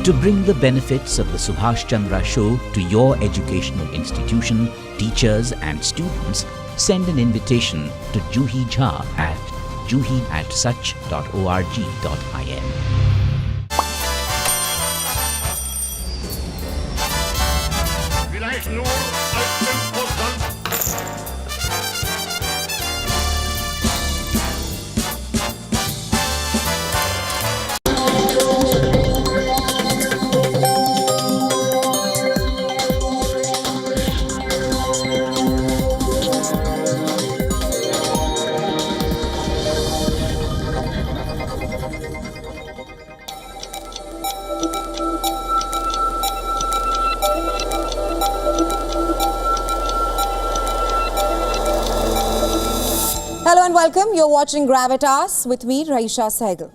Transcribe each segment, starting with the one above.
To bring the benefits of the Subhash Chandra Show to your educational institution, teachers and students, send an invitation to Juhi Jha at juhi@such.org.in. Vielleicht nur als Impulsant. Hello and welcome. You're watching Gravitas with me, Raisha Sehgal.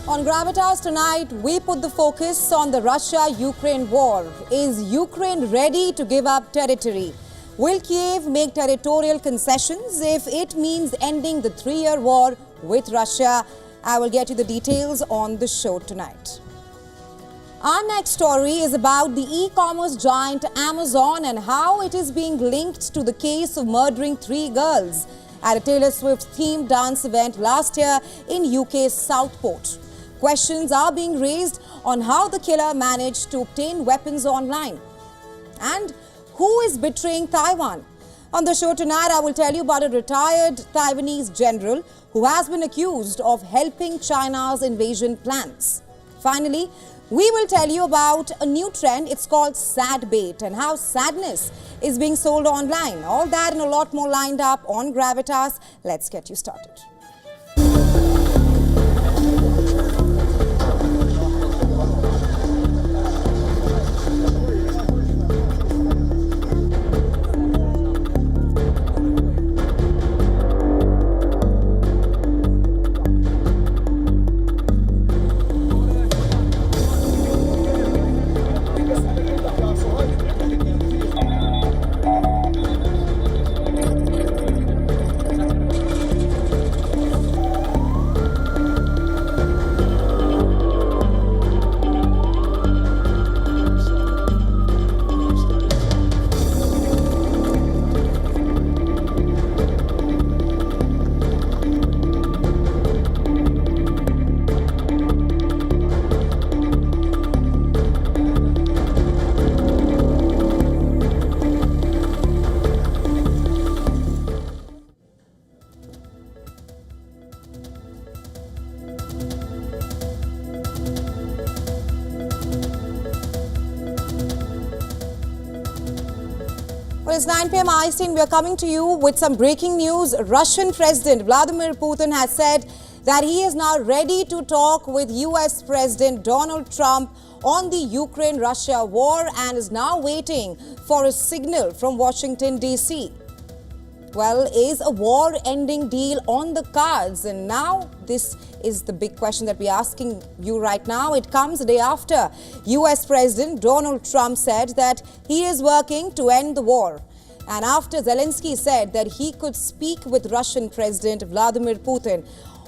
On Gravitas tonight, we put the focus on the Russia-Ukraine war. Is Ukraine ready to give up territory? Will Kiev make territorial concessions if it means ending the three-year war with Russia? I will get you the details on the show tonight. Our next story is about the e-commerce giant Amazon and how it is being linked to the case of murdering 3 girls at a Taylor Swift-themed dance event last year in UK's Southport. Questions are being raised on how the killer managed to obtain weapons online. And who is betraying Taiwan? On the show tonight, I will tell you about a retired Taiwanese general who has been accused of helping China's invasion plans. Finally, we will tell you about a new trend. It's called sad bait and how sadness is being sold online. All that and a lot more lined up on Gravitas. Let's get you started. Well, it's 9 PM IST and we are coming to you with some breaking news. Russian President Vladimir Putin has said that he is now ready to talk with US President Donald Trump on the Ukraine-Russia war and is now waiting for a signal from Washington, D.C. Well, is a war-ending deal on the cards? And now this is the big question that we're asking you right now. It comes a day after US President Donald Trump said that he is working to end the war. And after Zelensky said that he could speak with Russian President Vladimir Putin,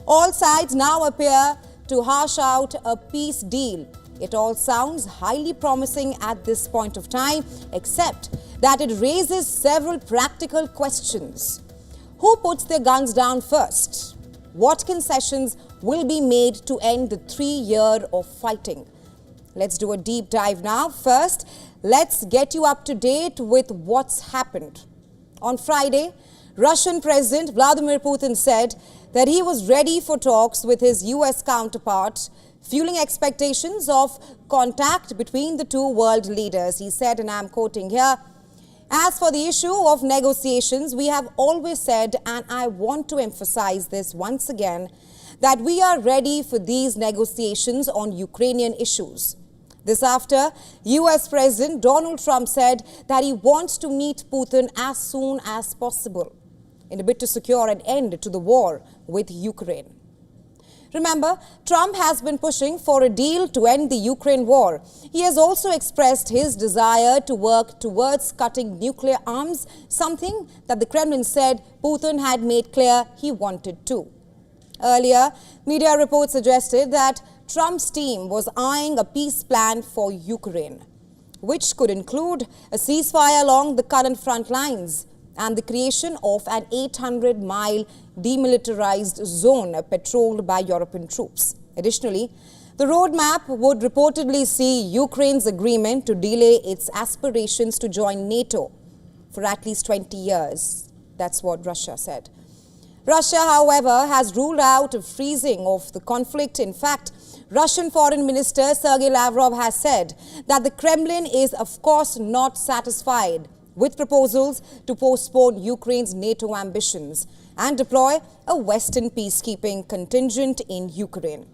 all sides now appear to hash out a peace deal. It all sounds highly promising at this point of time, except that it raises several practical questions. Who puts their guns down first? What concessions will be made to end the 3 years of fighting? Let's do a deep dive now. First, let's get you up to date with what's happened. On Friday, Russian President Vladimir Putin said that he was ready for talks with his US counterpart, fueling expectations of contact between the two world leaders. He said, and I'm quoting here, "As for the issue of negotiations, we have always said, and I want to emphasize this once again, that we are ready for these negotiations on Ukrainian issues." This after US President Donald Trump said that he wants to meet Putin as soon as possible in a bid to secure an end to the war with Ukraine. Remember, Trump has been pushing for a deal to end the Ukraine war. He has also expressed his desire to work towards cutting nuclear arms, something that the Kremlin said Putin had made clear he wanted to. Earlier, media reports suggested that Trump's team was eyeing a peace plan for Ukraine, which could include a ceasefire along the current front lines and the creation of an 800-mile demilitarized zone patrolled by European troops. Additionally, the roadmap would reportedly see Ukraine's agreement to delay its aspirations to join NATO for at least 20 years. That's what Russia said. Russia, however, has ruled out a freezing of the conflict. In fact, Russian Foreign Minister Sergei Lavrov has said that the Kremlin is, of course, not satisfied with proposals to postpone Ukraine's NATO ambitions and deploy a Western peacekeeping contingent in Ukraine.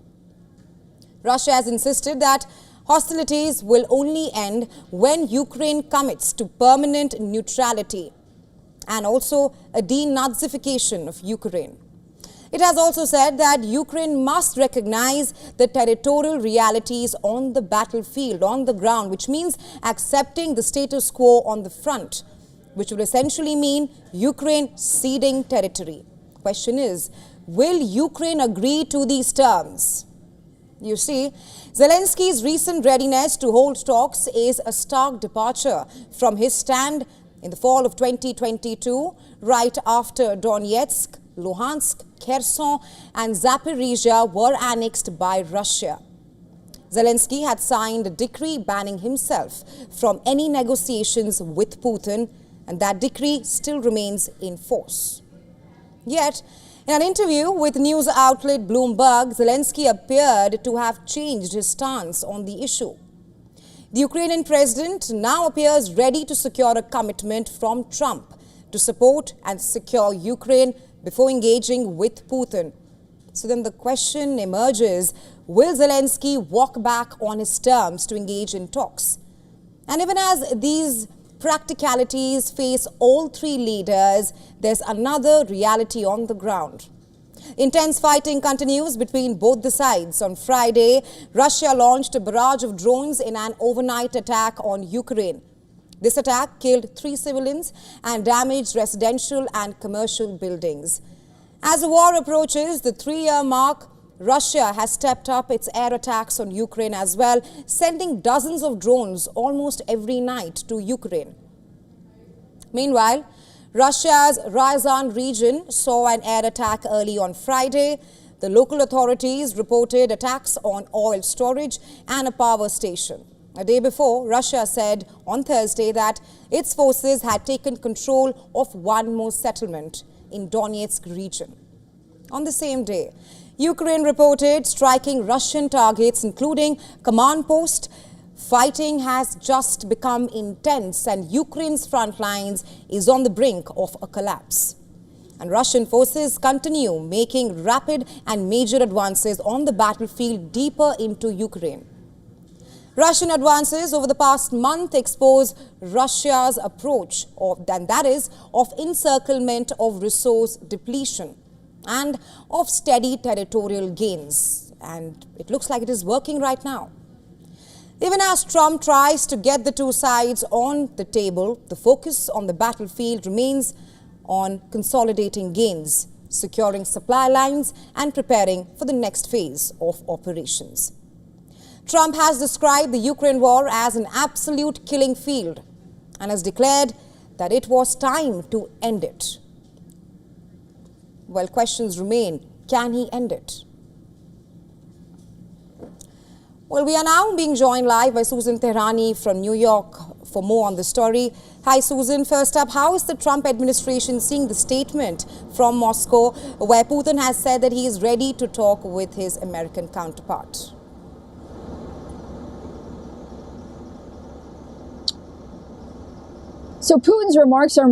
Russia has insisted that hostilities will only end when Ukraine commits to permanent neutrality and also a denazification of Ukraine. It has also said that Ukraine must recognize the territorial realities on the battlefield, on the ground, which means accepting the status quo on the front, which would essentially mean Ukraine ceding territory. Question is, will Ukraine agree to these terms? You see, Zelensky's recent readiness to hold talks is a stark departure from his stand in the fall of 2022, right after Donetsk, Luhansk, Kherson and Zaporizhia were annexed by Russia. Zelensky had signed a decree banning himself from any negotiations with Putin, and that decree still remains in force. Yet, in an interview with news outlet Bloomberg, Zelensky appeared to have changed his stance on the issue. The Ukrainian president now appears ready to secure a commitment from Trump to support and secure Ukraine before engaging with Putin. So then the question emerges, will Zelensky walk back on his terms to engage in talks? And even as these practicalities face all three leaders, there's another reality on the ground. Intense fighting continues between both the sides. On Friday, Russia launched a barrage of drones in an overnight attack on Ukraine. This attack killed 3 civilians and damaged residential and commercial buildings. As the war approaches the 3-year mark, Russia has stepped up its air attacks on Ukraine as well, sending dozens of drones almost every night to Ukraine. Meanwhile, Russia's Ryazan region saw an air attack early on Friday. The local authorities reported attacks on oil storage and a power station. A day before, Russia said on Thursday that its forces had taken control of one more settlement in Donetsk region. On the same day, Ukraine reported striking Russian targets, including command posts. Fighting has just become intense and Ukraine's front lines is on the brink of a collapse. And Russian forces continue making rapid and major advances on the battlefield deeper into Ukraine. Russian advances over the past month expose Russia's approach, and that is of encirclement of resource depletion and of steady territorial gains. And it looks like it is working right now. Even as Trump tries to get the two sides on the table, the focus on the battlefield remains on consolidating gains, securing supply lines and preparing for the next phase of operations. Trump has described the Ukraine war as an absolute killing field and has declared that it was time to end it. Well, questions remain. Can he end it? Well, we are now being joined live by Susan Tehrani from New York for more on the story. Hi, Susan. First up, how is the Trump administration seeing the statement from Moscow where Putin has said that he is ready to talk with his American counterpart? So Putin's remarks are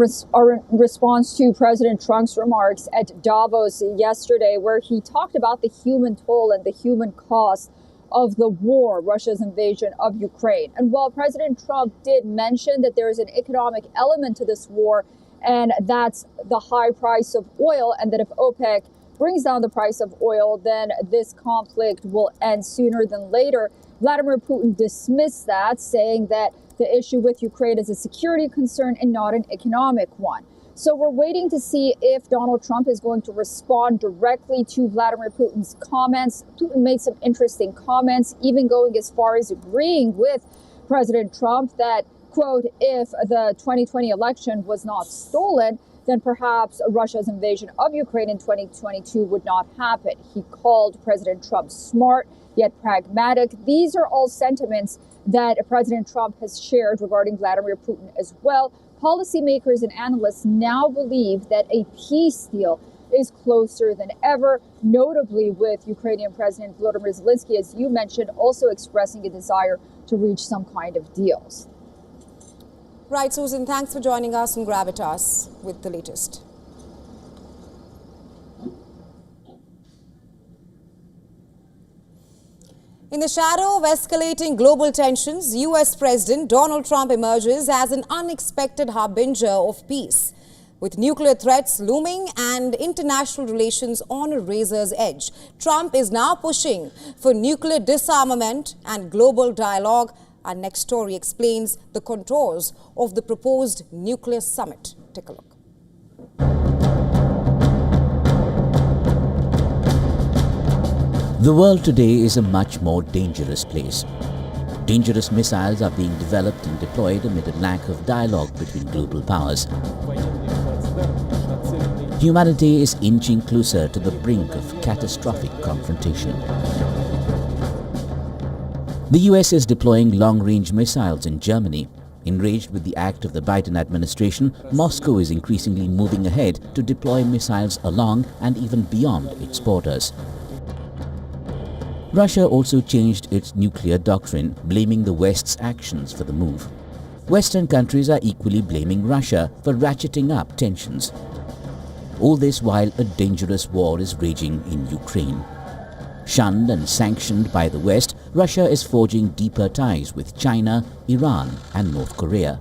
in response to President Trump's remarks at Davos yesterday, where he talked about the human toll and the human cost of the war, Russia's invasion of Ukraine. And while President Trump did mention that there is an economic element to this war, and that's the high price of oil, and that if OPEC brings down the price of oil, then this conflict will end sooner than later. Vladimir Putin dismissed that, saying that the issue with Ukraine is a security concern and not an economic one. So we're waiting to see if Donald Trump is going to respond directly to Vladimir Putin's comments. Putin made some interesting comments, even going as far as agreeing with President Trump that, quote, if the 2020 election was not stolen, then perhaps Russia's invasion of Ukraine in 2022 would not happen. He called President Trump smart, yet pragmatic. These are all sentiments that President Trump has shared regarding Vladimir Putin as well. Policymakers and analysts now believe that a peace deal is closer than ever, notably with Ukrainian President Volodymyr Zelensky, as you mentioned, also expressing a desire to reach some kind of deals. Right, Susan, thanks for joining us on Gravitas with the latest. In the shadow of escalating global tensions, US President Donald Trump emerges as an unexpected harbinger of peace. With nuclear threats looming and international relations on a razor's edge, Trump is now pushing for nuclear disarmament and global dialogue. Our next story explains the contours of the proposed nuclear summit. Take a look. The world today is a much more dangerous place. Dangerous missiles are being developed and deployed amid a lack of dialogue between global powers. Humanity is inching closer to the brink of catastrophic confrontation. The US is deploying long-range missiles in Germany. Enraged with the act of the Biden administration, Moscow is increasingly moving ahead to deploy missiles along and even beyond its borders. Russia also changed its nuclear doctrine, blaming the West's actions for the move. Western countries are equally blaming Russia for ratcheting up tensions. All this while a dangerous war is raging in Ukraine. Shunned and sanctioned by the West, Russia is forging deeper ties with China, Iran and North Korea.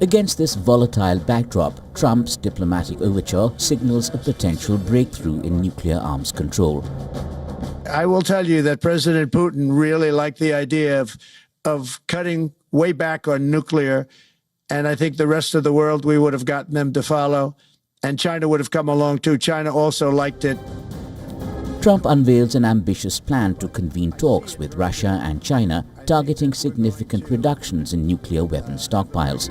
Against this volatile backdrop, Trump's diplomatic overture signals a potential breakthrough in nuclear arms control. I will tell you that President Putin really liked the idea of cutting way back on nuclear. And I think the rest of the world, we would have gotten them to follow. And China would have come along too. China also liked it. Trump unveils an ambitious plan to convene talks with Russia and China, targeting significant reductions in nuclear weapons stockpiles.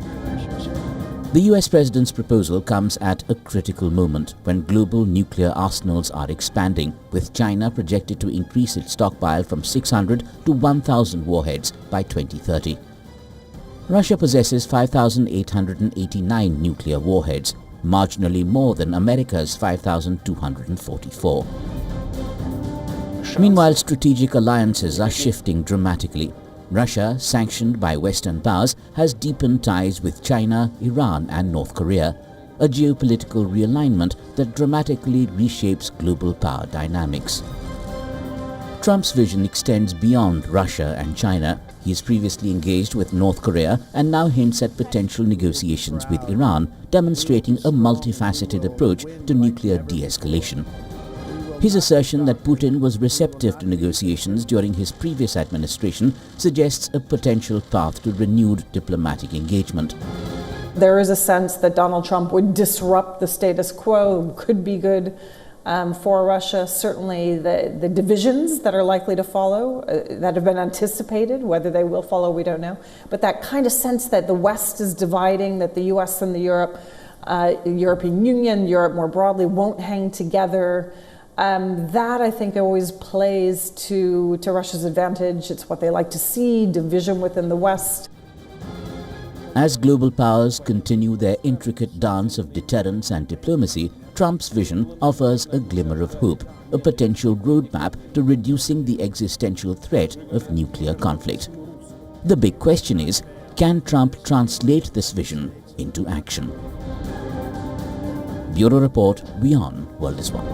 The US president's proposal comes at a critical moment when global nuclear arsenals are expanding, with China projected to increase its stockpile from 600 to 1,000 warheads by 2030. Russia possesses 5,889 nuclear warheads, marginally more than America's 5,244. Meanwhile, strategic alliances are shifting dramatically. Russia, sanctioned by Western powers, has deepened ties with China, Iran and North Korea, a geopolitical realignment that dramatically reshapes global power dynamics. Trump's vision extends beyond Russia and China. He is previously engaged with North Korea and now hints at potential negotiations with Iran, demonstrating a multifaceted approach to nuclear de-escalation. His assertion that Putin was receptive to negotiations during his previous administration suggests a potential path to renewed diplomatic engagement. There is a sense that Donald Trump would disrupt the status quo, could be good for Russia. Certainly the divisions that are likely to follow, that have been anticipated, whether they will follow, we don't know. But that kind of sense that the West is dividing, that the US and the European Union, Europe more broadly, won't hang together. That, I think, always plays to Russia's advantage. It's what they like to see, division within the West. As global powers continue their intricate dance of deterrence and diplomacy, Trump's vision offers a glimmer of hope, a potential roadmap to reducing the existential threat of nuclear conflict. The big question is, can Trump translate this vision into action? Bureau Report, WION World is One.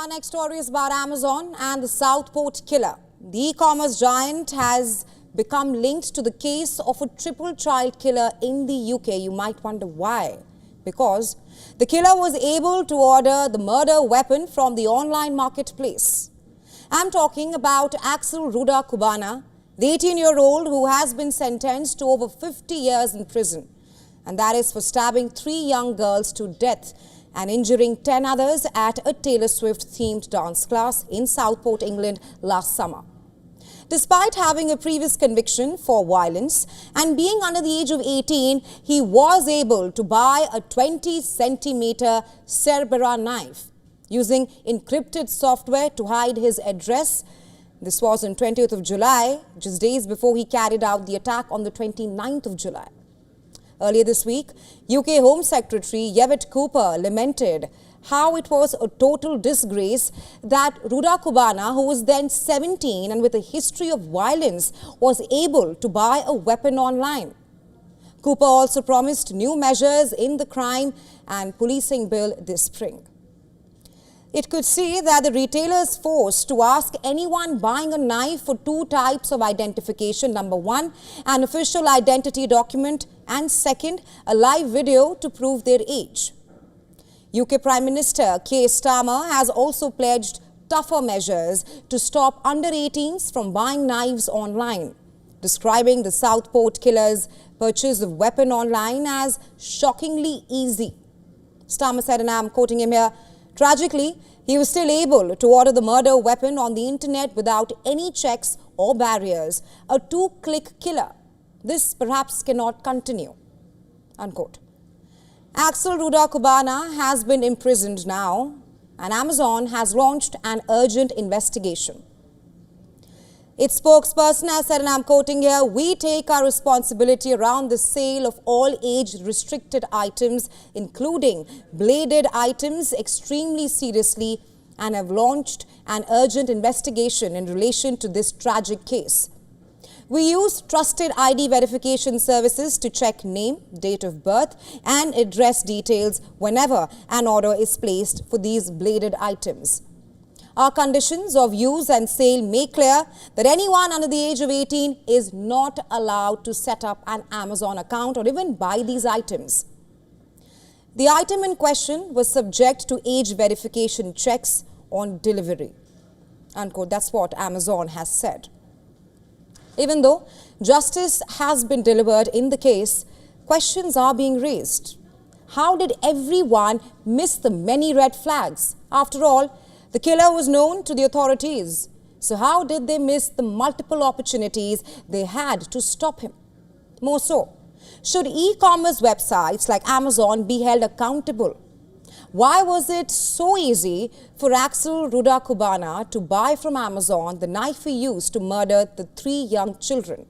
Our next story is about Amazon and the Southport killer. The e-commerce giant has become linked to the case of a triple child killer in the UK. You might wonder why. Because the killer was able to order the murder weapon from the online marketplace. I'm talking about Axel Ruda Kubana, the 18-year-old who has been sentenced to over 50 years in prison. And that is for stabbing 3 young girls to death and injuring 10 others at a Taylor Swift-themed dance class in Southport, England last summer. Despite having a previous conviction for violence and being under the age of 18, he was able to buy a 20-centimeter Cerbera knife using encrypted software to hide his address. This was on 20th of July, just days before he carried out the attack on the 29th of July. Earlier this week, UK Home Secretary Yvette Cooper lamented how it was a total disgrace that Ruda Kubana, who was then 17 and with a history of violence, was able to buy a weapon online. Cooper also promised new measures in the crime and policing bill this spring. It could see that the retailer is forced to ask anyone buying a knife for 2 types of identification. Number 1, an official identity document, and second, a live video to prove their age. UK Prime Minister Keir Starmer has also pledged tougher measures to stop under-18s from buying knives online, describing the Southport killer's purchase of weapon online as shockingly easy. Starmer said, and I'm quoting him here, "Tragically, he was still able to order the murder weapon on the internet without any checks or barriers. A 2-click killer. This perhaps cannot continue." Unquote. Axel Ruda Kubana has been imprisoned now, and Amazon has launched an urgent investigation. Its spokesperson has said, and I'm quoting here, "We take our responsibility around the sale of all age-restricted items, including bladed items, extremely seriously and have launched an urgent investigation in relation to this tragic case. We use trusted ID verification services to check name, date of birth and address details whenever an order is placed for these bladed items. Our conditions of use and sale make clear that anyone under the age of 18 is not allowed to set up an Amazon account or even buy these items. The item in question was subject to age verification checks on delivery." Unquote. That's what Amazon has said. Even though justice has been delivered in the case, questions are being raised. How did everyone miss the many red flags? After all, the killer was known to the authorities. So how did they miss the multiple opportunities they had to stop him? More so, should e-commerce websites like Amazon be held accountable? Why was it so easy for Axel Ruda Kubana to buy from Amazon the knife he used to murder the 3 young children?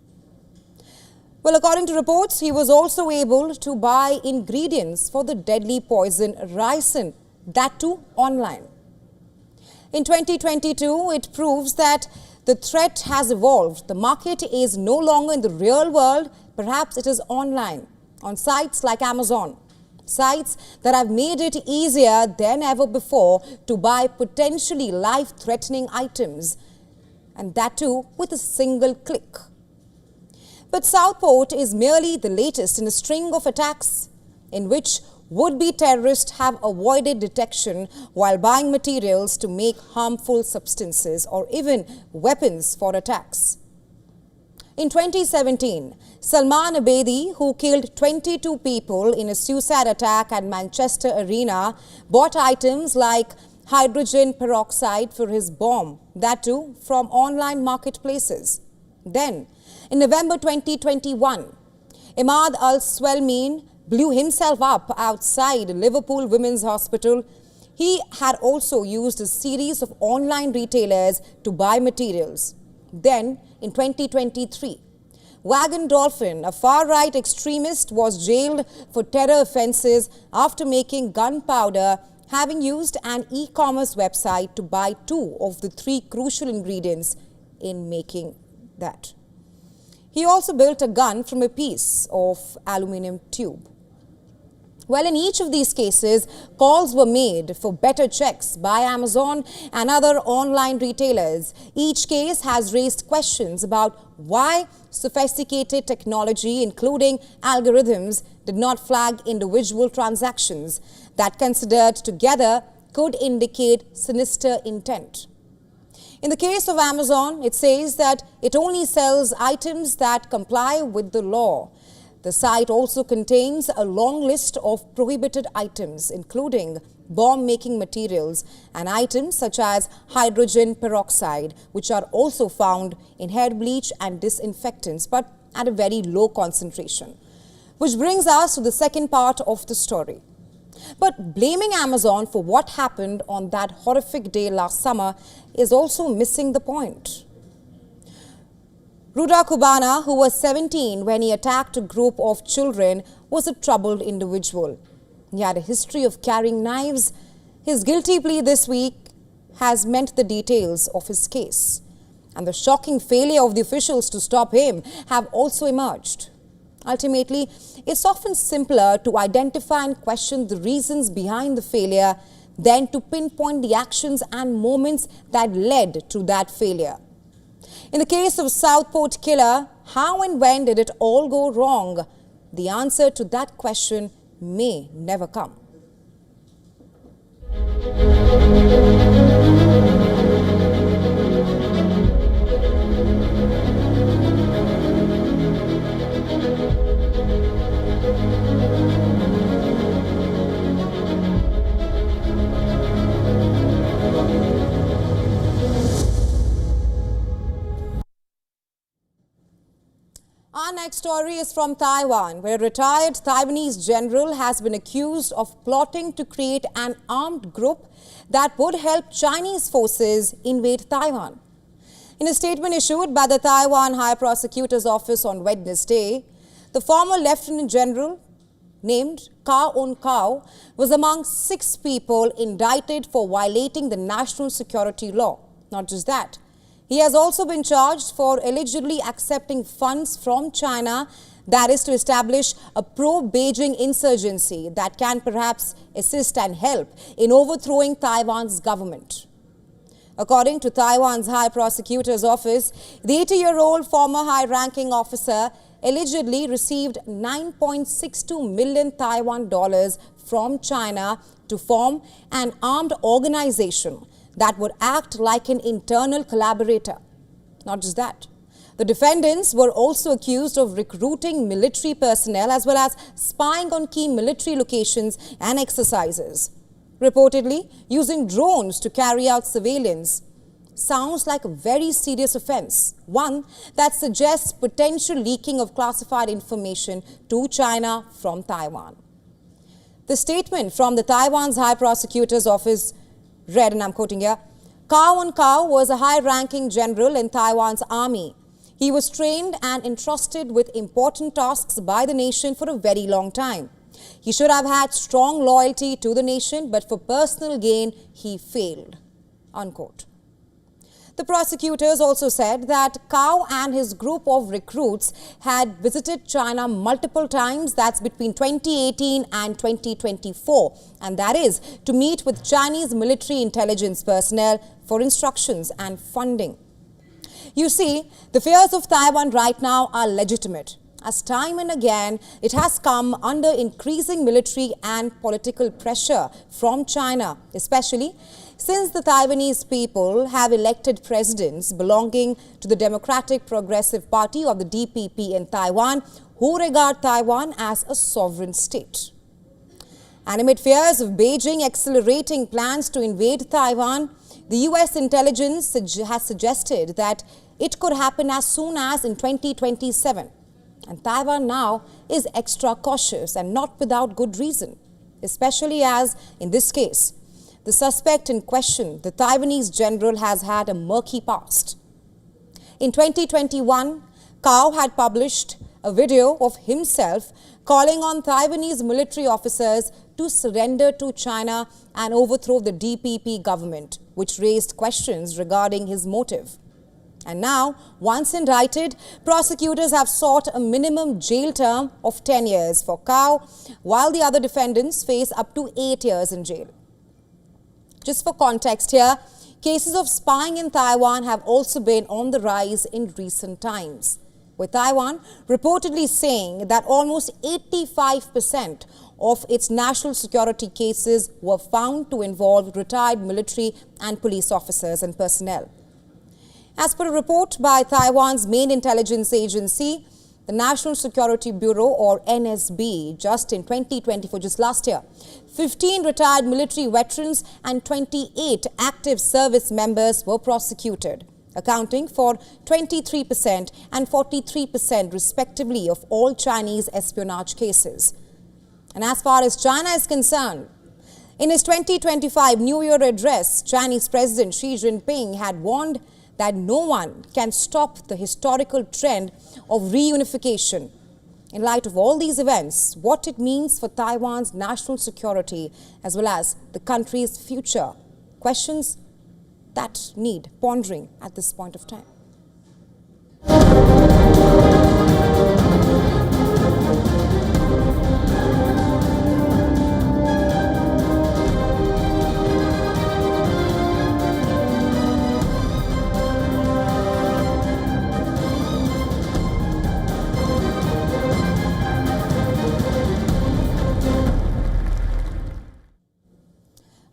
Well, according to reports, he was also able to buy ingredients for the deadly poison ricin, that too online. In 2022, it proves that the threat has evolved. The market is no longer in the real world, perhaps it is online, on sites like Amazon. Sites that have made it easier than ever before to buy potentially life-threatening items, and that too with a single click. But Southport is merely the latest in a string of attacks in which would-be terrorists have avoided detection while buying materials to make harmful substances or even weapons for attacks. In 2017, Salman Abedi, who killed 22 people in a suicide attack at Manchester Arena, bought items like hydrogen peroxide for his bomb, that too from online marketplaces. Then, in November 2021, Imad al-Swelmeen blew himself up outside Liverpool Women's Hospital. He had also used a series of online retailers to buy materials. Then, in 2023, Wagon Dolphin, a far-right extremist, was jailed for terror offences after making gunpowder, having used an e-commerce website to buy 2 of the 3 crucial ingredients in making that. He also built a gun from a piece of aluminium tube. Well, in each of these cases, calls were made for better checks by Amazon and other online retailers. Each case has raised questions about why sophisticated technology, including algorithms, did not flag individual transactions that, considered together, could indicate sinister intent. In the case of Amazon, it says that it only sells items that comply with the law. The site also contains a long list of prohibited items, including bomb-making materials and items such as hydrogen peroxide, which are also found in hair bleach and disinfectants, but at a very low concentration. Which brings us to the second part of the story. But blaming Amazon for what happened on that horrific day last summer is also missing the point. Ruda Kubana, who was 17 when he attacked a group of children, was a troubled individual. He had a history of carrying knives. His guilty plea this week has meant the details of his case. And the shocking failure of the officials to stop him have also emerged. Ultimately, it's often simpler to identify and question the reasons behind the failure than to pinpoint the actions and moments that led to that failure. In the case of Southport killer, how and when did it all go wrong? The answer to that question may never come. Our next story is from Taiwan, where a retired Taiwanese general has been accused of plotting to create an armed group that would help Chinese forces invade Taiwan. In a statement issued by the Taiwan High Prosecutor's Office on Wednesday, the former Lieutenant General, named Kao On-Kao, was among 6 people indicted for violating the national security law. Not just that, he has also been charged for allegedly accepting funds from China, that is to establish a pro-Beijing insurgency that can perhaps assist and help in overthrowing Taiwan's government. According to Taiwan's High Prosecutor's Office, the 80-year-old former high-ranking officer allegedly received 9.62 million Taiwan dollars from China to form an armed organization that would act like an internal collaborator. Not just that. The defendants were also accused of recruiting military personnel as well as spying on key military locations and exercises. Reportedly, using drones to carry out surveillance. Sounds like a very serious offense, one that suggests potential leaking of classified information to China from Taiwan. The statement from the Taiwan's High Prosecutor's Office read, and I'm quoting here, Kao On-Kao was a high-ranking general in Taiwan's army. He was trained and entrusted with important tasks by the nation for a very long time. He should have had strong loyalty to the nation, but for personal gain, he failed. Unquote. The prosecutors also said that Kao and his group of recruits had visited China multiple times, that's between 2018 and 2024, and that is to meet with Chinese military intelligence personnel for instructions and funding. You see, the fears of Taiwan right now are legitimate, as time and again it has come under increasing military and political pressure from China, especially since the Taiwanese people have elected presidents belonging to the Democratic Progressive Party, or the DPP, in Taiwan, who regard Taiwan as a sovereign state. And amid fears of Beijing accelerating plans to invade Taiwan, the US intelligence has suggested that it could happen as soon as in 2027. And Taiwan now is extra cautious, and not without good reason, especially as, in this case, the suspect in question, the Taiwanese general, has had a murky past. In 2021, Kao had published a video of himself calling on Taiwanese military officers to surrender to China and overthrow the DPP government, which raised questions regarding his motive. And now, once indicted, prosecutors have sought a minimum jail term of 10 years for Cao, while the other defendants face up to 8 years in jail. Just for context here, cases of spying in Taiwan have also been on the rise in recent times, with Taiwan reportedly saying that almost 85% of its national security cases were found to involve retired military and police officers and personnel. As per a report by Taiwan's main intelligence agency, the National Security Bureau, or NSB, just in 2024, just last year, 15 retired military veterans and 28 active service members were prosecuted, accounting for 23% and 43% respectively of all Chinese espionage cases. And as far as China is concerned, in his 2025 New Year address, Chinese President Xi Jinping had warned that no one can stop the historical trend of reunification. In light of all these events, what it means for Taiwan's national security as well as the country's future, questions that need pondering at this point of time.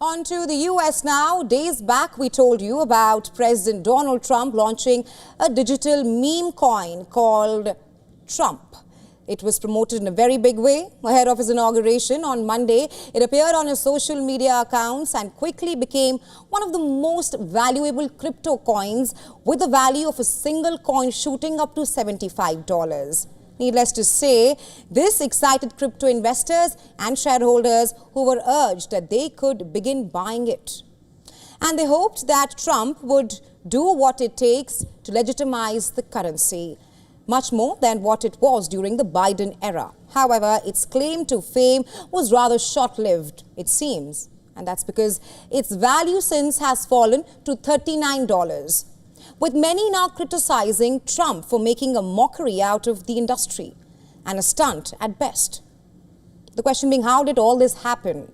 On to the US now. Days back, we told you about President Donald Trump launching a digital meme coin called Trump. It was promoted in a very big way ahead of his inauguration on Monday. It appeared on his social media accounts and quickly became one of the most valuable crypto coins, with the value of a single coin shooting up to $75. Needless to say, this excited crypto investors and shareholders who were urged that they could begin buying it. And they hoped that Trump would do what it takes to legitimize the currency, much more than what it was during the Biden era. However, its claim to fame was rather short-lived, it seems. And that's because its value since has fallen to $39. With many now criticizing Trump for making a mockery out of the industry and a stunt at best. The question being, how did all this happen?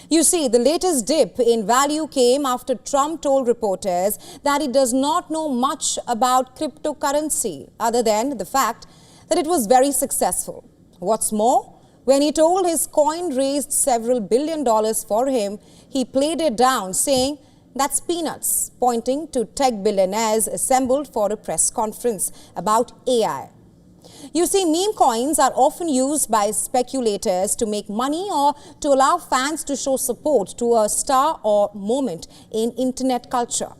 You see, the latest dip in value came after Trump told reporters that he does not know much about cryptocurrency other than the fact that it was very successful. What's more, when he told his coin raised several $billion for him, he played it down, saying that's peanuts, pointing to tech billionaires assembled for a press conference about AI. You see, meme coins are often used by speculators to make money or to allow fans to show support to a star or moment in internet culture.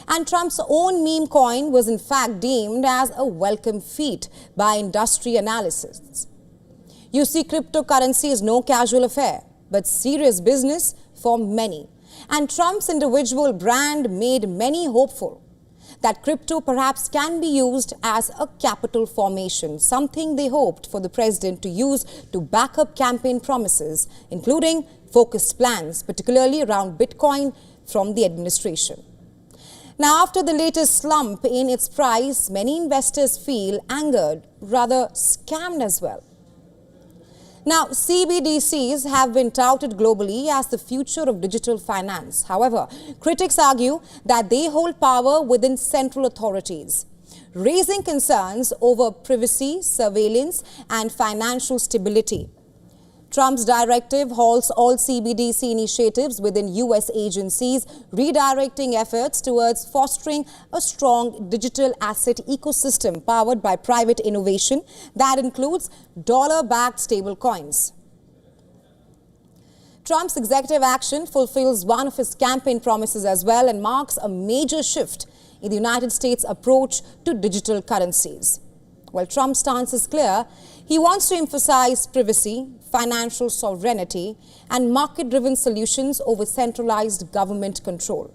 And Trump's own meme coin was in fact deemed as a welcome feat by industry analysts. You see, cryptocurrency is no casual affair, but serious business for many. And Trump's individual brand made many hopeful that crypto perhaps can be used as a capital formation, something they hoped for the president to use to back up campaign promises, including focused plans, particularly around Bitcoin from the administration. Now, after the latest slump in its price, many investors feel angered, rather scammed as well. Now, CBDCs have been touted globally as the future of digital finance. However, critics argue that they hold power within central authorities, raising concerns over privacy, surveillance, and financial stability. Trump's directive halts all CBDC initiatives within U.S. agencies, redirecting efforts towards fostering a strong digital asset ecosystem powered by private innovation that includes dollar-backed stablecoins. Trump's executive action fulfills one of his campaign promises as well and marks a major shift in the United States' approach to digital currencies. While Trump's stance is clear, he wants to emphasize privacy, financial sovereignty, and market-driven solutions over centralized government control.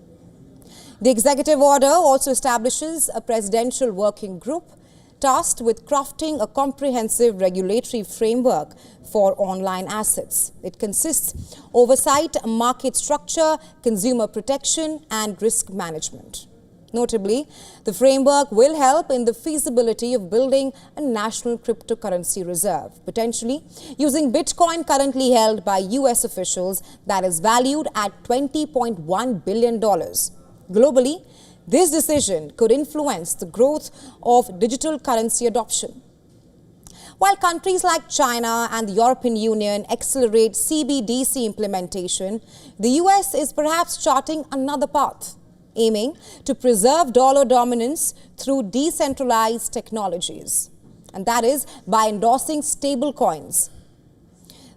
The executive order also establishes a presidential working group tasked with crafting a comprehensive regulatory framework for online assets. It consists oversight, market structure, consumer protection, and risk management. Notably, the framework will help in the feasibility of building a national cryptocurrency reserve, potentially using Bitcoin currently held by US officials that is valued at $20.1 billion. Globally, this decision could influence the growth of digital currency adoption. While countries like China and the European Union accelerate CBDC implementation, the US is perhaps charting another path, aiming to preserve dollar dominance through decentralized technologies, and that is by endorsing stablecoins.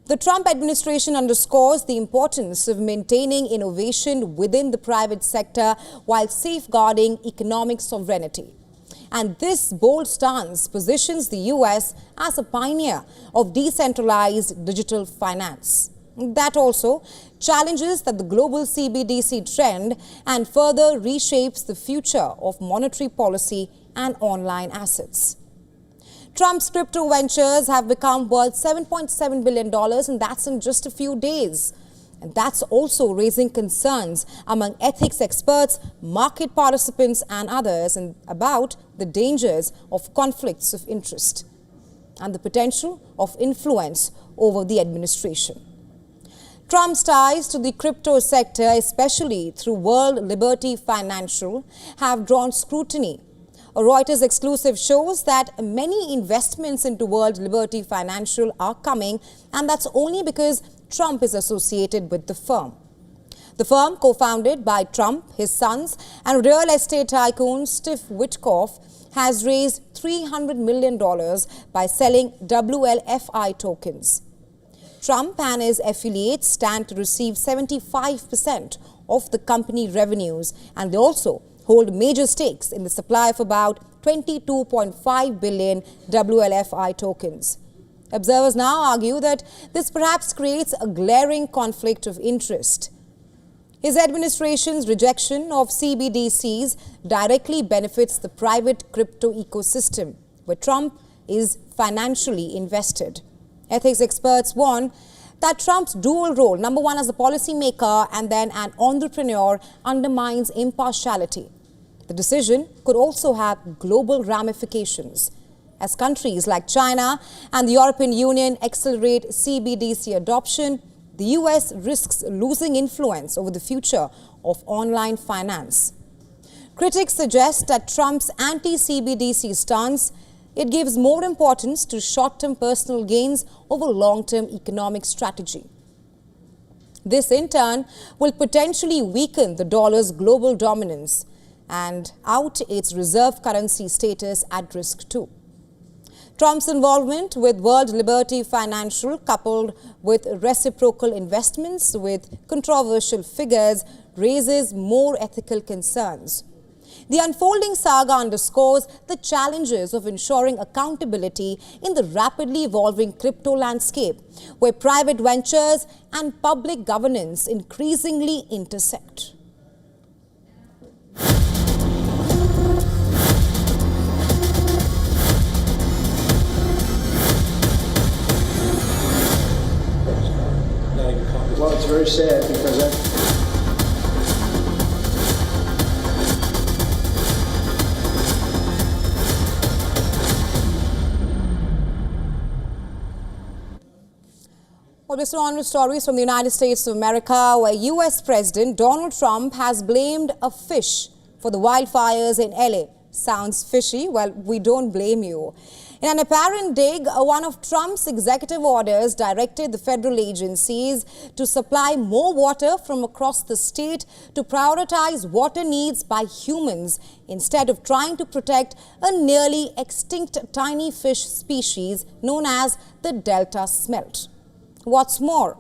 The Trump administration underscores the importance of maintaining innovation within the private sector while safeguarding economic sovereignty. And this bold stance positions the US as a pioneer of decentralized digital finance. That also challenges the global CBDC trend and further reshapes the future of monetary policy and online assets. Trump's crypto ventures have become worth $7.7 billion, and that's in just a few days. And that's also raising concerns among ethics experts, market participants and others about the dangers of conflicts of interest and the potential of influence over the administration. Trump's ties to the crypto sector, especially through World Liberty Financial, have drawn scrutiny. A Reuters exclusive shows that many investments into World Liberty Financial are coming, and that's only because Trump is associated with the firm. The firm, co-founded by Trump, his sons, and real estate tycoon Steve Witkoff, has raised $300 million by selling WLFI tokens. Trump and his affiliates stand to receive 75% of the company revenues, and they also hold major stakes in the supply of about 22.5 billion WLFI tokens. Observers now argue that this perhaps creates a glaring conflict of interest. His administration's rejection of CBDCs directly benefits the private crypto ecosystem, where Trump is financially invested. Ethics experts warn that Trump's dual role, number one as a policymaker and then an entrepreneur, undermines impartiality. The decision could also have global ramifications. As countries like China and the European Union accelerate CBDC adoption, the US risks losing influence over the future of online finance. Critics suggest that Trump's anti-CBDC stance, it gives more importance to short-term personal gains over long-term economic strategy. This, in turn, will potentially weaken the dollar's global dominance and out its reserve currency status at risk too. Trump's involvement with World Liberty Financial, coupled with reciprocal investments with controversial figures, raises more ethical concerns. The unfolding saga underscores the challenges of ensuring accountability in the rapidly evolving crypto landscape, where private ventures and public governance increasingly intersect. Well, it's very sad because Well, Mr. On stories from the United States of America, where US President Donald Trump has blamed a fish for the wildfires in LA. Sounds fishy? Well, we don't blame you. In an apparent dig, one of Trump's executive orders directed the federal agencies to supply more water from across the state to prioritize water needs by humans instead of trying to protect a nearly extinct tiny fish species known as the Delta smelt. What's more,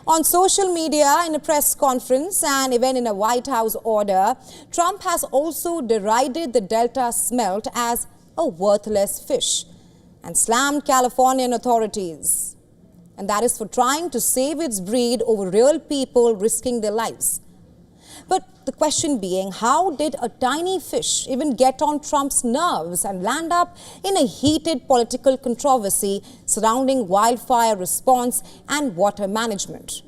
on social media, in a press conference and even in a White House order, Trump has also derided the Delta smelt as a worthless fish and slammed Californian authorities. And that is for trying to save its breed over real people risking their lives. But the question being, how did a tiny fish even get on Trump's nerves and land up in a heated political controversy surrounding wildfire response and water management?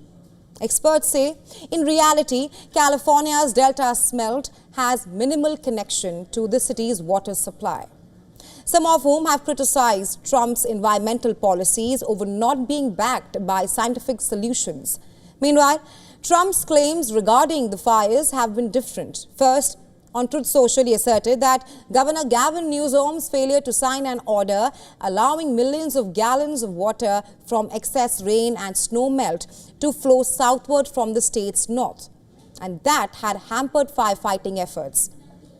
Experts say, in reality, California's Delta smelt has minimal connection to the city's water supply. Some of whom have criticized Trump's environmental policies over not being backed by scientific solutions. Meanwhile, Trump's claims regarding the fires have been different. First, on Truth Social, he asserted that Governor Gavin Newsom's failure to sign an order allowing millions of gallons of water from excess rain and snow melt to flow southward from the state's north, and that had hampered firefighting efforts.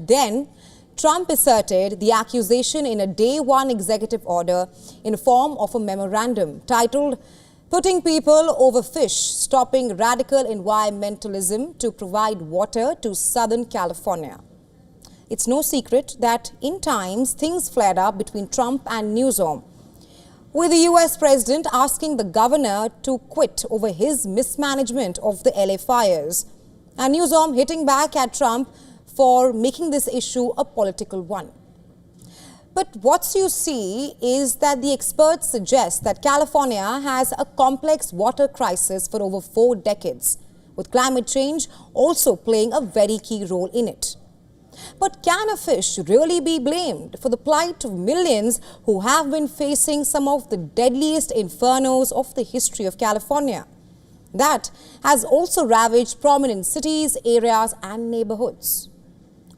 Then, Trump asserted the accusation in a day one executive order in the form of a memorandum titled "Putting People Over Fish, Stopping Radical Environmentalism to Provide Water to Southern California." It's no secret that in times things flared up between Trump and Newsom, with the US president asking the governor to quit over his mismanagement of the LA fires, and Newsom hitting back at Trump for making this issue a political one. But what you see is that the experts suggest that California has a complex water crisis for over 4 decades, with climate change also playing a very key role in it. But can a fish really be blamed for the plight of millions who have been facing some of the deadliest infernos of the history of California? That has also ravaged prominent cities, areas and neighborhoods.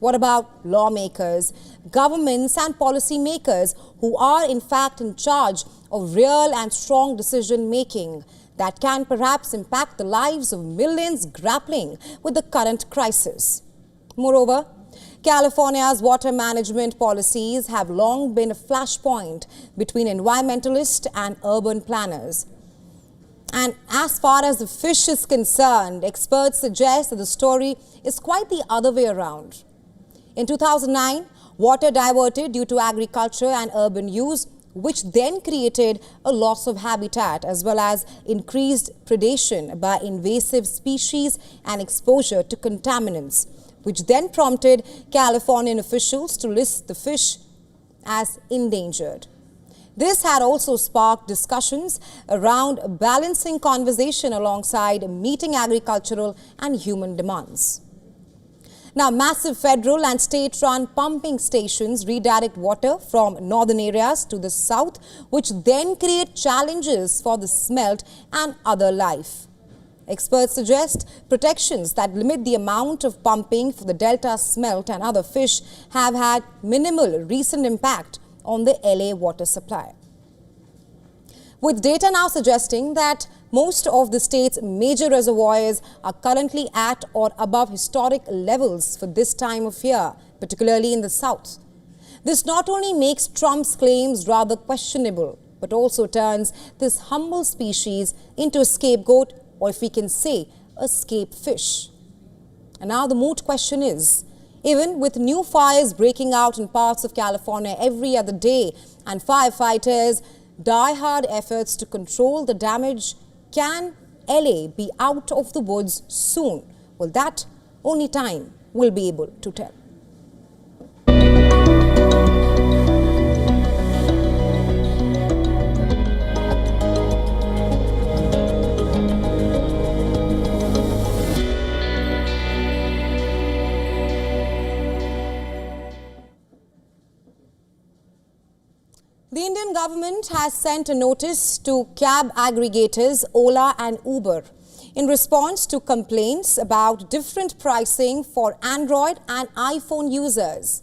What about lawmakers, governments and policymakers who are in fact in charge of real and strong decision making that can perhaps impact the lives of millions grappling with the current crisis? Moreover, California's water management policies have long been a flashpoint between environmentalists and urban planners. And as far as the fish is concerned, experts suggest that the story is quite the other way around. In 2009, water diverted due to agriculture and urban use, which then created a loss of habitat as well as increased predation by invasive species and exposure to contaminants, which then prompted Californian officials to list the fish as endangered. This had also sparked discussions around a balancing conversation alongside meeting agricultural and human demands. Now, massive federal and state-run pumping stations redirect water from northern areas to the south, which then create challenges for the smelt and other life. Experts suggest protections that limit the amount of pumping for the Delta smelt and other fish have had minimal recent impact on the LA water supply, with data now suggesting that most of the state's major reservoirs are currently at or above historic levels for this time of year, particularly in the south. This not only makes Trump's claims rather questionable, but also turns this humble species into a scapegoat, or if we can say, a scape fish. And now the moot question is, even with new fires breaking out in parts of California every other day and firefighters' die-hard efforts to control the damage, can LA be out of the woods soon? Well, that only time will be able to tell. The Indian government has sent a notice to cab aggregators Ola and Uber in response to complaints about different pricing for Android and iPhone users.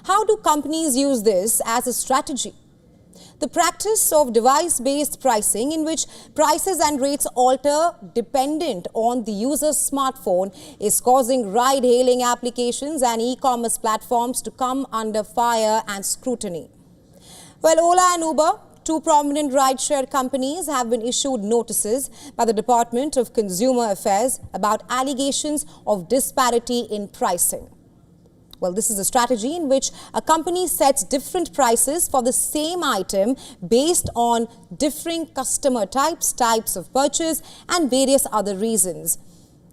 How do companies use this as a strategy? The practice of device-based pricing, in which prices and rates alter dependent on the user's smartphone, is causing ride-hailing applications and e-commerce platforms to come under fire and scrutiny. Well, Ola and Uber, two prominent rideshare companies, have been issued notices by the Department of Consumer Affairs about allegations of disparity in pricing. Well, this is a strategy in which a company sets different prices for the same item based on differing customer types, types of purchase, and various other reasons.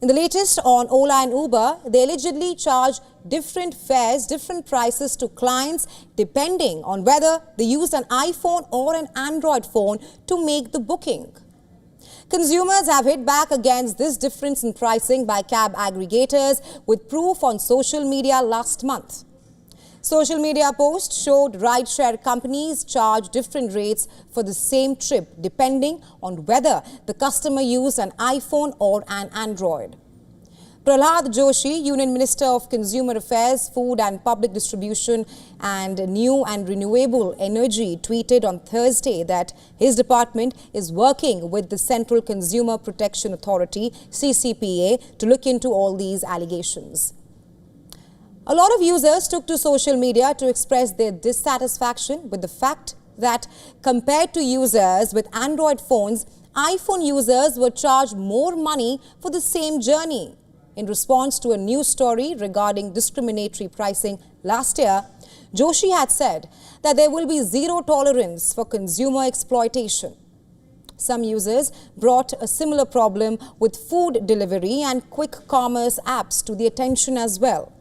In the latest on Ola and Uber, they allegedly charge different fares, different prices to clients depending on whether they used an iPhone or an Android phone to make the booking. Consumers have hit back against this difference in pricing by cab aggregators with proof on social media last month. Social media posts showed rideshare companies charge different rates for the same trip depending on whether the customer used an iPhone or an Android. Prahlad Joshi, Union Minister of Consumer Affairs, Food and Public Distribution and New and Renewable Energy, tweeted on Thursday that his department is working with the Central Consumer Protection Authority, CCPA, to look into all these allegations. A lot of users took to social media to express their dissatisfaction with the fact that compared to users with Android phones, iPhone users were charged more money for the same journey. In response to a news story regarding discriminatory pricing last year, Joshi had said that there will be zero tolerance for consumer exploitation. Some users brought a similar problem with food delivery and quick commerce apps to the attention as well.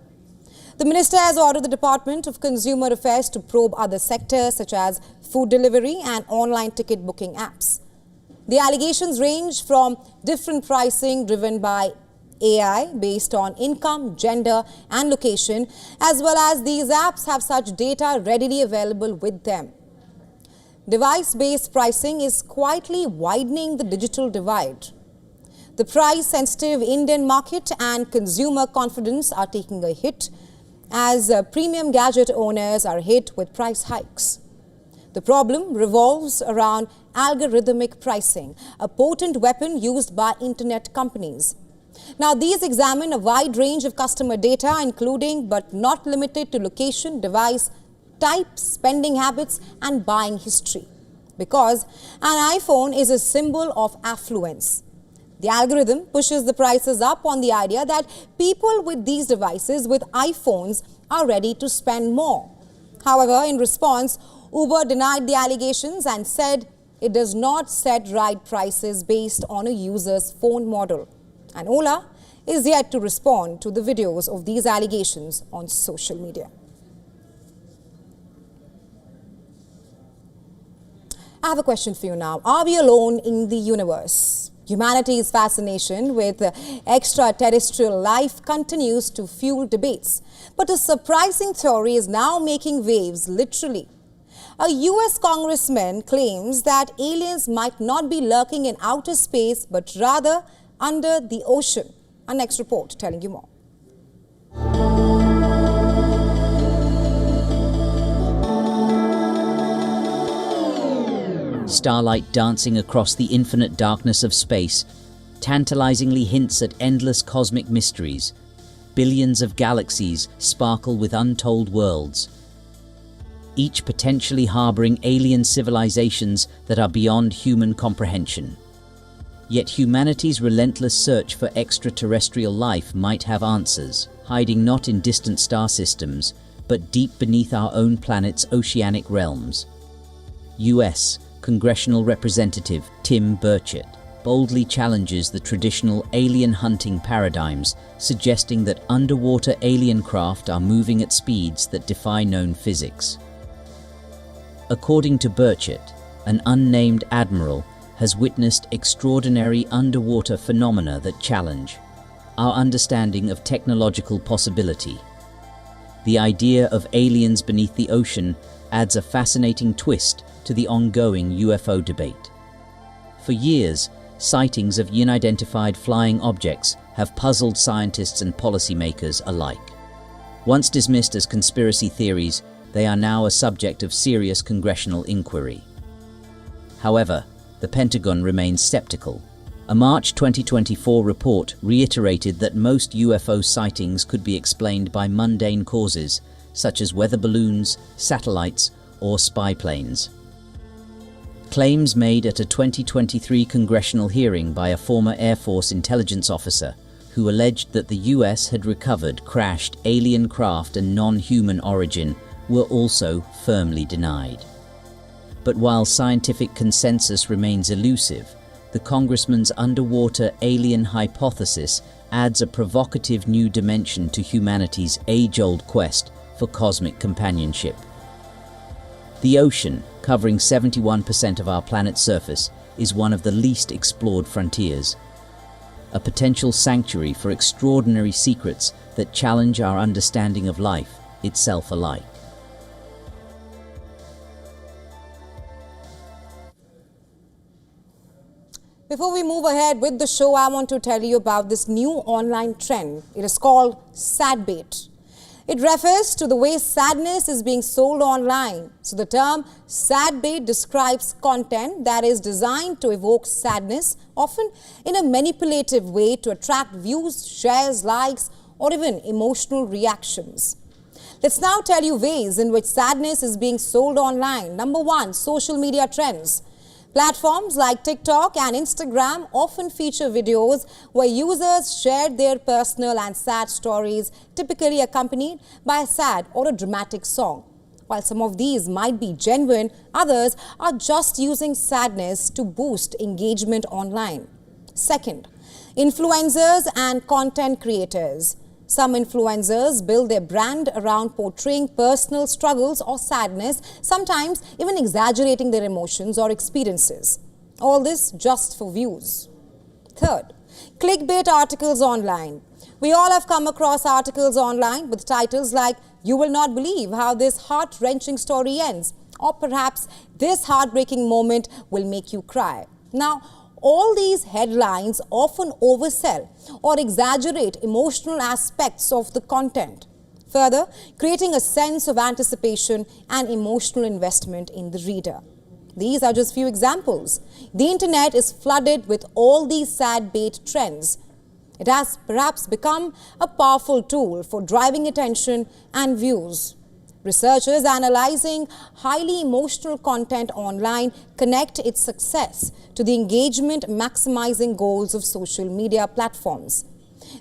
The minister has ordered the Department of Consumer Affairs to probe other sectors such as food delivery and online ticket booking apps. The allegations range from different pricing driven by AI based on income, gender and location, as well as these apps have such data readily available with them. Device-based pricing is quietly widening the digital divide. The price-sensitive Indian market and consumer confidence are taking a hit as premium gadget owners are hit with price hikes. The problem revolves around algorithmic pricing, a potent weapon used by internet companies. Now, these examine a wide range of customer data, including but not limited to location, device type, spending habits and buying history. Because an iPhone is a symbol of affluence. The algorithm pushes the prices up on the idea that people with these devices, with iPhones, are ready to spend more. However, in response, Uber denied the allegations and said it does not set ride prices based on a user's phone model. And Ola is yet to respond to the videos of these allegations on social media. I have a question for you now. Are we alone in the universe? Humanity's fascination with extraterrestrial life continues to fuel debates. But a surprising theory is now making waves, literally. A US congressman claims that aliens might not be lurking in outer space, but rather under the ocean. Our next report telling you more. Starlight dancing across the infinite darkness of space tantalizingly hints at endless cosmic mysteries. Billions of galaxies sparkle with untold worlds, each potentially harboring alien civilizations that are beyond human comprehension. Yet humanity's relentless search for extraterrestrial life might have answers, hiding not in distant star systems, but deep beneath our own planet's oceanic realms. US Congressional Representative Tim Burchett boldly challenges the traditional alien hunting paradigms, suggesting that underwater alien craft are moving at speeds that defy known physics. According to Burchett, an unnamed admiral has witnessed extraordinary underwater phenomena that challenge our understanding of technological possibility. The idea of aliens beneath the ocean adds a fascinating twist to the ongoing UFO debate. For years, sightings of unidentified flying objects have puzzled scientists and policymakers alike. Once dismissed as conspiracy theories, they are now a subject of serious congressional inquiry. However, the Pentagon remains skeptical. A March 2024 report reiterated that most UFO sightings could be explained by mundane causes, such as weather balloons, satellites, or spy planes. Claims made at a 2023 congressional hearing by a former Air Force intelligence officer who alleged that the US had recovered crashed alien craft and non-human origin were also firmly denied. But while scientific consensus remains elusive, the congressman's underwater alien hypothesis adds a provocative new dimension to humanity's age-old quest for cosmic companionship. The ocean, covering 71% of our planet's surface, is one of the least explored frontiers, a potential sanctuary for extraordinary secrets that challenge our understanding of life itself alike. Before we move ahead with the show, I want to tell you about this new online trend. It is called sad bait. It refers to the way sadness is being sold online. So the term sad bait describes content that is designed to evoke sadness, often in a manipulative way to attract views, shares, likes, or even emotional reactions. Let's now tell you ways in which sadness is being sold online. Number one, social media trends. Platforms like TikTok and Instagram often feature videos where users share their personal and sad stories, typically accompanied by a sad or a dramatic song. While some of these might be genuine, others are just using sadness to boost engagement online. Second, influencers and content creators. Some influencers build their brand around portraying personal struggles or sadness, sometimes even exaggerating their emotions or experiences. All this just for views. Third, clickbait articles online. We all have come across articles online with titles like, "You will not believe how this heart-wrenching story ends," or perhaps, "This heartbreaking moment will make you cry." Now, all these headlines often oversell or exaggerate emotional aspects of the content, further creating a sense of anticipation and emotional investment in the reader. These are just few examples. The internet is flooded with all these sad bait trends. It has perhaps become a powerful tool for driving attention and views. Researchers analyzing highly emotional content online connect its success to the engagement maximizing goals of social media platforms.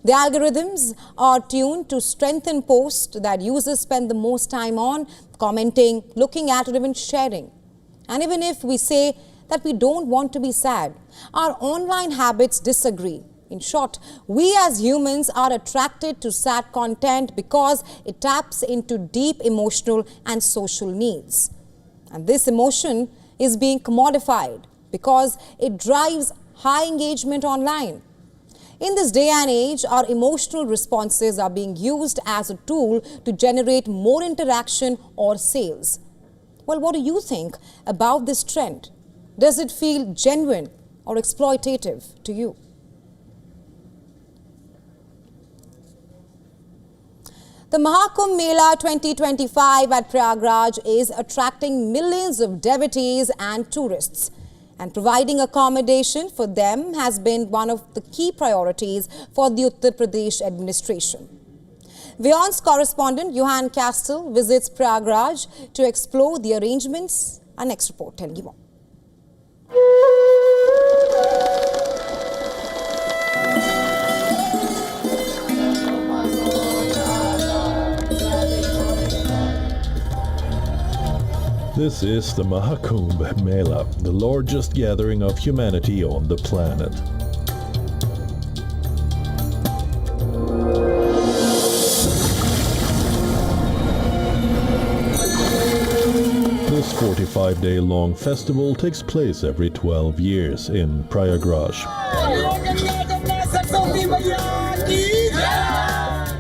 The algorithms are tuned to strengthen posts that users spend the most time on, commenting, looking at, or even sharing. And even if we say that we don't want to be sad, our online habits disagree. In short, we as humans are attracted to sad content because it taps into deep emotional and social needs. And this emotion is being commodified because it drives high engagement online. In this day and age, our emotional responses are being used as a tool to generate more interaction or sales. Well, what do you think about this trend? Does it feel genuine or exploitative to you? The Mahakumbh Mela 2025 at Prayagraj is attracting millions of devotees and tourists, and providing accommodation for them has been one of the key priorities for the Uttar Pradesh administration. WION's correspondent Johan Castell visits Prayagraj to explore the arrangements. Our next report telling you more. This is the Mahakumbh Mela, the largest gathering of humanity on the planet. This 45-day-long festival takes place every 12 years in Prayagraj.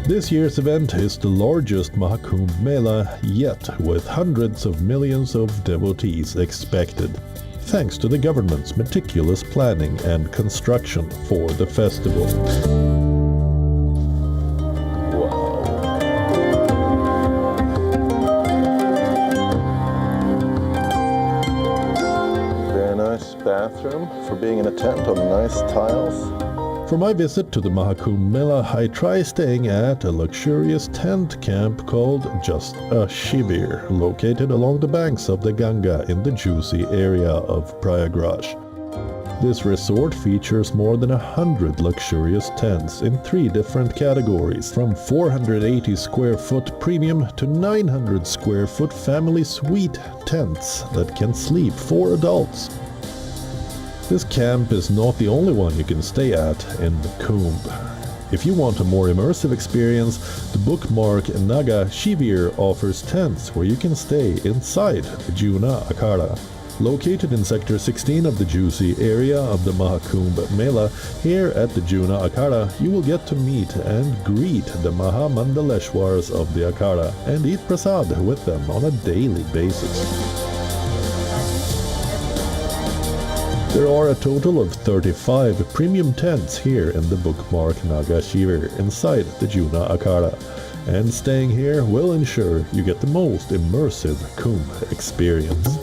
This year's event is the largest Mahakumbh Mela yet, with hundreds of millions of devotees expected, thanks to the government's meticulous planning and construction for the festival. Very nice bathroom for being in a tent on nice tiles. For my visit to the Mahakumbh Mela, I try staying at a luxurious tent camp called Just a Shibir, located along the banks of the Ganga in the juicy area of Prayagraj. This resort features more than 100 luxurious tents in 3 different categories, from 480 square foot premium to 900 square foot family suite tents that can sleep 4 adults. This camp is not the only one you can stay at in the Kumbh. If you want a more immersive experience, the bookmark Naga Shivir offers tents where you can stay inside the Juna Akhada. Located in Sector 16 of the Juicy area of the Mahakumbh Mela, here at the Juna Akhada, you will get to meet and greet the Mahamandaleshwars of the Akhada and eat prasad with them on a daily basis. There are a total of 35 premium tents here in the bookmark Naga Shivir inside the Juna Akhada, and staying here will ensure you get the most immersive Kumbh experience.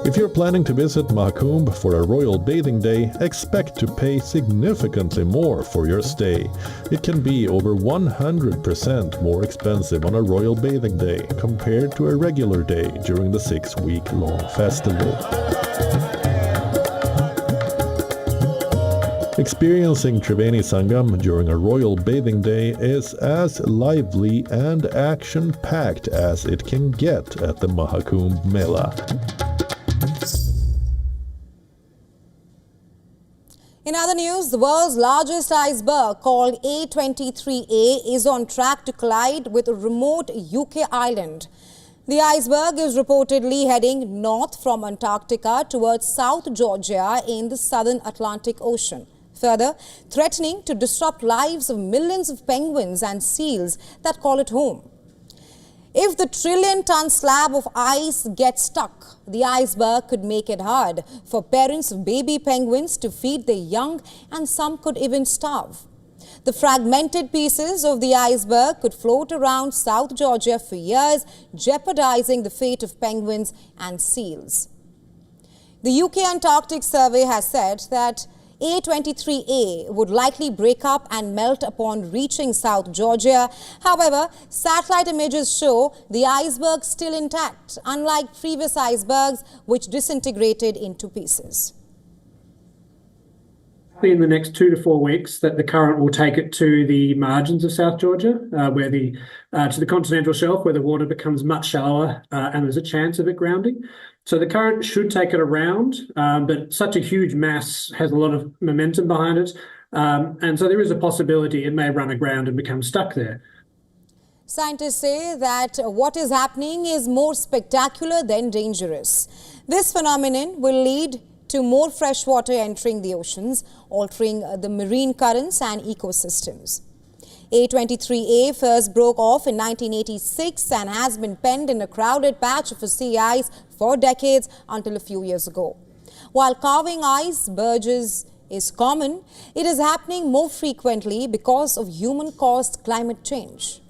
If you're planning to visit Mahakumbh for a royal bathing day, expect to pay significantly more for your stay. It can be over 100% more expensive on a royal bathing day compared to a regular day during the 6-week-long festival. Experiencing Triveni Sangam during a royal bathing day is as lively and action-packed as it can get at the Mahakumbh Mela. In other news, the world's largest iceberg, called A23A, is on track to collide with a remote UK island. The iceberg is reportedly heading north from Antarctica towards South Georgia in the southern Atlantic Ocean, further threatening to disrupt lives of millions of penguins and seals that call it home. If the trillion-ton slab of ice gets stuck, the iceberg could make it hard for parents of baby penguins to feed their young, and some could even starve. The fragmented pieces of the iceberg could float around South Georgia for years, jeopardizing the fate of penguins and seals. The UK Antarctic Survey has said that A23A would likely break up and melt upon reaching South Georgia. However, satellite images show the iceberg still intact, unlike previous icebergs which disintegrated into pieces. In the next 2 to 4 weeks, that the current will take it to the margins of South Georgia, to the continental shelf, where the water becomes much shallower and there's a chance of it grounding. So the current should take it around, but such a huge mass has a lot of momentum behind it, and so there is a possibility it may run aground and become stuck there. Scientists say that what is happening is more spectacular than dangerous. This phenomenon will lead to more fresh water entering the oceans, altering the marine currents and ecosystems. A23A first broke off in 1986 and has been penned in a crowded patch of sea ice for decades until a few years ago. While carving ice berges is common, it is happening more frequently because of human-caused climate change.